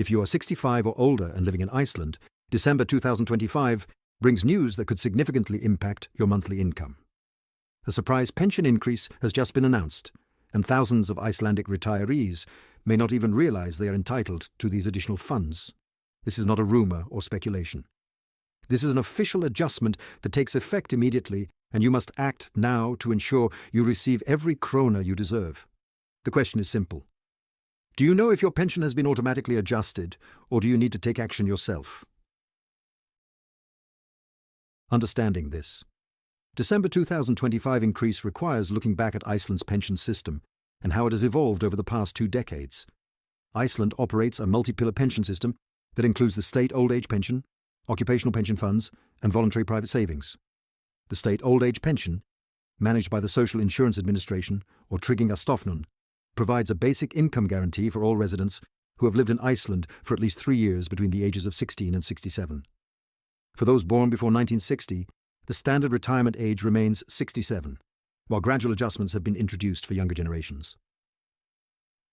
If you are 65 or older and living in Iceland, December 2025 brings news that could significantly impact your monthly income. A surprise pension increase has just been announced, and thousands of Icelandic retirees may not even realize they are entitled to these additional funds. This is not a rumor or speculation. This is an official adjustment that takes effect immediately, and you must act now to ensure you receive every króna you deserve. The question is simple. Do you know if your pension has been automatically adjusted, or do you need to take action yourself? Understanding this. December 2025 increase requires looking back at Iceland's pension system and how it has evolved over the past 2 decades. Iceland operates a multi-pillar pension system that includes the state old age pension, occupational pension funds, and voluntary private savings. The state old age pension, managed by the Social Insurance Administration, or Tryggingastofnun, provides a basic income guarantee for all residents who have lived in Iceland for at least 3 years between the ages of 16 and 67. For those born before 1960, the standard retirement age remains 67, while gradual adjustments have been introduced for younger generations.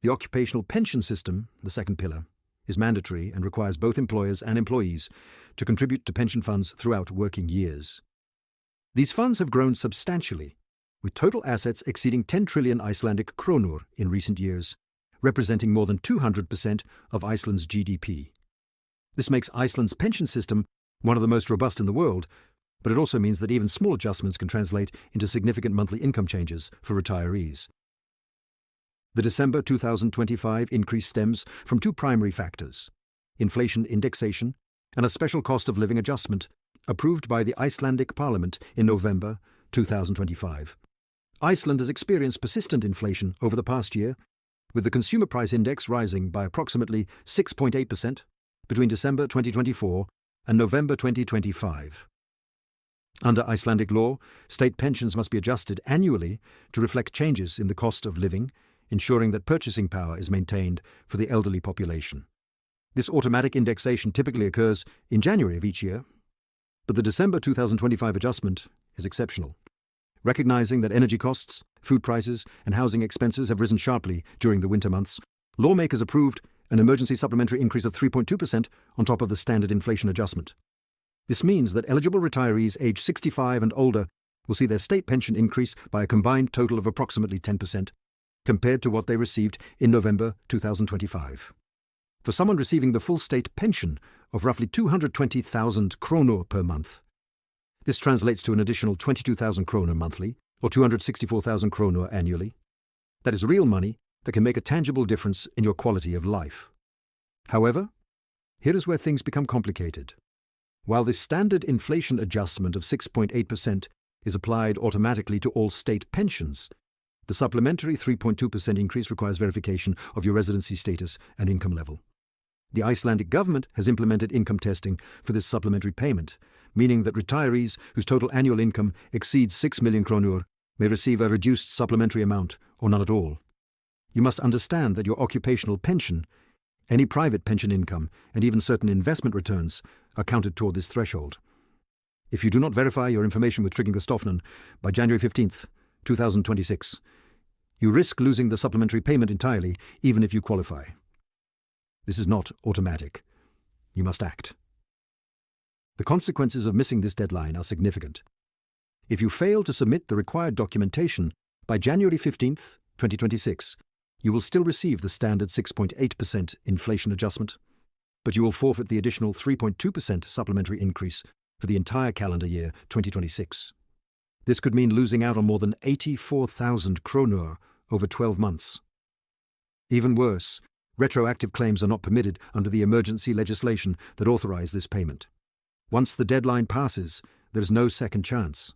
The occupational pension system, the second pillar, is mandatory and requires both employers and employees to contribute to pension funds throughout working years. These funds have grown substantially, with total assets exceeding 10 trillion Icelandic krónur in recent years, representing more than 200% of Iceland's GDP. This makes Iceland's pension system one of the most robust in the world, but it also means that even small adjustments can translate into significant monthly income changes for retirees. The December 2025 increase stems from 2 primary factors: inflation indexation and a special cost of living adjustment approved by the Icelandic Parliament in November 2025. Iceland has experienced persistent inflation over the past year, with the consumer price index rising by approximately 6.8% between December 2024 and November 2025. Under Icelandic law, state pensions must be adjusted annually to reflect changes in the cost of living, ensuring that purchasing power is maintained for the elderly population. This automatic indexation typically occurs in January of each year, but the December 2025 adjustment is exceptional. Recognizing that energy costs, food prices, and housing expenses have risen sharply during the winter months, lawmakers approved an emergency supplementary increase of 3.2% on top of the standard inflation adjustment. This means that eligible retirees aged 65 and older will see their state pension increase by a combined total of approximately 10%, compared to what they received in November 2025. For someone receiving the full state pension of roughly 220,000 krónur per month, this translates to an additional 22,000 krónur monthly, or 264,000 krónur annually. That is real money that can make a tangible difference in your quality of life. However, here is where things become complicated. While the standard inflation adjustment of 6.8% is applied automatically to all state pensions, the supplementary 3.2% increase requires verification of your residency status and income level. The Icelandic government has implemented income testing for this supplementary payment, meaning that retirees whose total annual income exceeds 6 million krónur may receive a reduced supplementary amount or none at all. You must understand that your occupational pension, any private pension income, and even certain investment returns are counted toward this threshold. If you do not verify your information with Tryggingastofnun by January 15th, 2026, you risk losing the supplementary payment entirely, even if you qualify. This is not automatic. You must act. The consequences of missing this deadline are significant. If you fail to submit the required documentation by January 15th, 2026, you will still receive the standard 6.8% inflation adjustment, but you will forfeit the additional 3.2% supplementary increase for the entire calendar year 2026. This could mean losing out on more than 84,000 krónur over 12 months. Even worse, retroactive claims are not permitted under the emergency legislation that authorize this payment. Once the deadline passes, there is no second chance.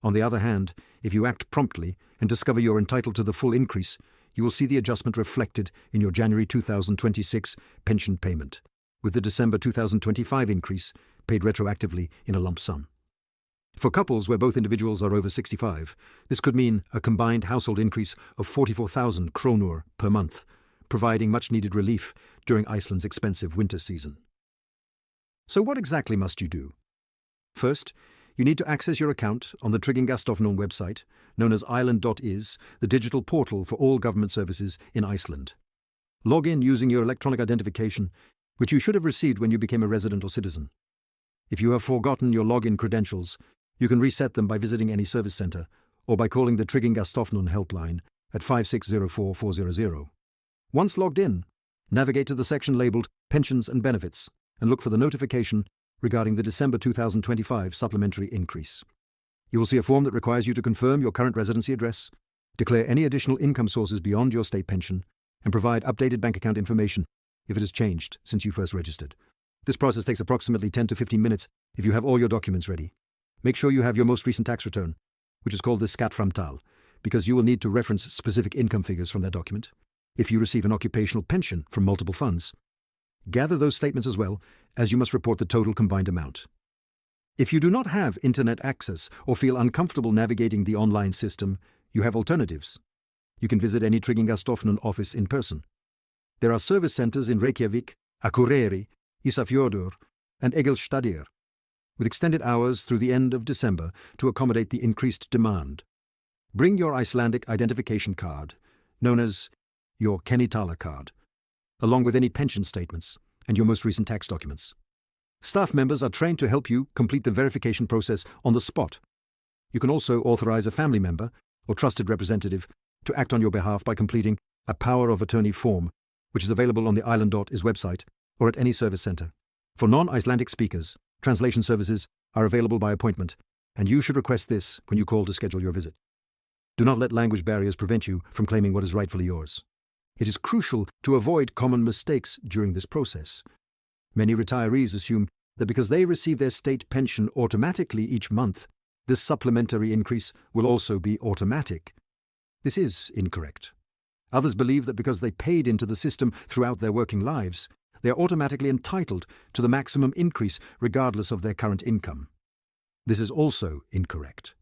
On the other hand, if you act promptly and discover you're entitled to the full increase, you will see the adjustment reflected in your January 2026 pension payment, with the December 2025 increase paid retroactively in a lump sum. For couples where both individuals are over 65, this could mean a combined household increase of 44,000 krónur per month, providing much-needed relief during Iceland's expensive winter season. So what exactly must you do? First, you need to access your account on the Tryggingastofnun website, known as Island.is, the digital portal for all government services in Iceland. Log in using your electronic identification, which you should have received when you became a resident or citizen. If you have forgotten your login credentials, you can reset them by visiting any service center or by calling the Tryggingastofnun helpline at 5604-400. Once logged in, navigate to the section labeled Pensions and Benefits and look for the notification regarding the December 2025 supplementary increase. You will see a form that requires you to confirm your current residency address, declare any additional income sources beyond your state pension, and provide updated bank account information if it has changed since you first registered. This process takes approximately 10 to 15 minutes if you have all your documents ready. Make sure you have your most recent tax return, which is called the skattframtal, because you will need to reference specific income figures from that document. If you receive an occupational pension from multiple funds, gather those statements as well, as you must report the total combined amount. If you do not have internet access or feel uncomfortable navigating the online system, you have alternatives. You can visit any Tryggingastofnun office in person. There are service centers in Reykjavik, Akureyri, Ísafjörður, and Egilsstaðir, with extended hours through the end of December to accommodate the increased demand. Bring your Icelandic identification card, known as your Kennitala card, along with any pension statements and your most recent tax documents. Staff members are trained to help you complete the verification process on the spot. You can also authorize a family member or trusted representative to act on your behalf by completing a power of attorney form, which is available on the Island.is website or at any service center. For non-Icelandic speakers, translation services are available by appointment, and you should request this when you call to schedule your visit. Do not let language barriers prevent you from claiming what is rightfully yours. It is crucial to avoid common mistakes during this process. Many retirees assume that because they receive their state pension automatically each month, this supplementary increase will also be automatic. This is incorrect. Others believe that because they paid into the system throughout their working lives, they are automatically entitled to the maximum increase regardless of their current income. This is also incorrect.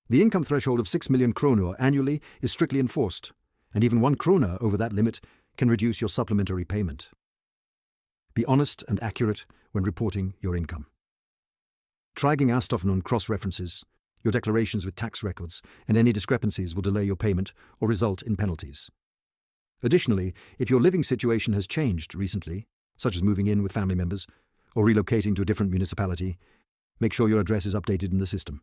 The income threshold of 6 million krónur annually is strictly enforced, and even 1 króna over that limit can reduce your supplementary payment. Be honest and accurate when reporting your income. Tryggingastofnun cross-references your declarations with tax records, and any discrepancies will delay your payment or result in penalties. Additionally, if your living situation has changed recently, such as moving in with family members or relocating to a different municipality, make sure your address is updated in the system.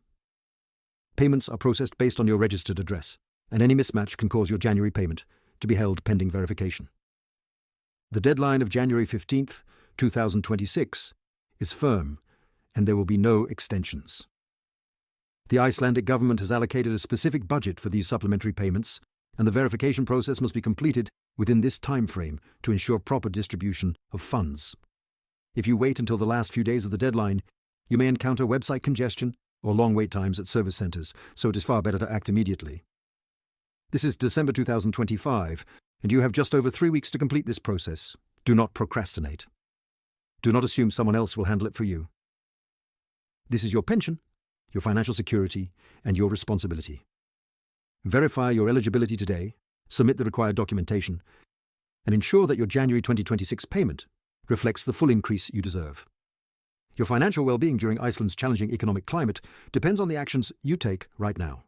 Payments are processed based on your registered address, and any mismatch can cause your January payment to be held pending verification. The deadline of January 15th, 2026 is firm, and there will be no extensions. The Icelandic government has allocated a specific budget for these supplementary payments, and the verification process must be completed within this time frame to ensure proper distribution of funds. If you wait until the last few days of the deadline, you may encounter website congestion or long wait times at service centers, so it is far better to act immediately. This is December 2025, and you have just over 3 weeks to complete this process. Do not procrastinate. Do not assume someone else will handle it for you. This is your pension, your financial security, and your responsibility. Verify your eligibility today, submit the required documentation, and ensure that your January 2026 payment reflects the full increase you deserve. Your financial well-being during Iceland's challenging economic climate depends on the actions you take right now.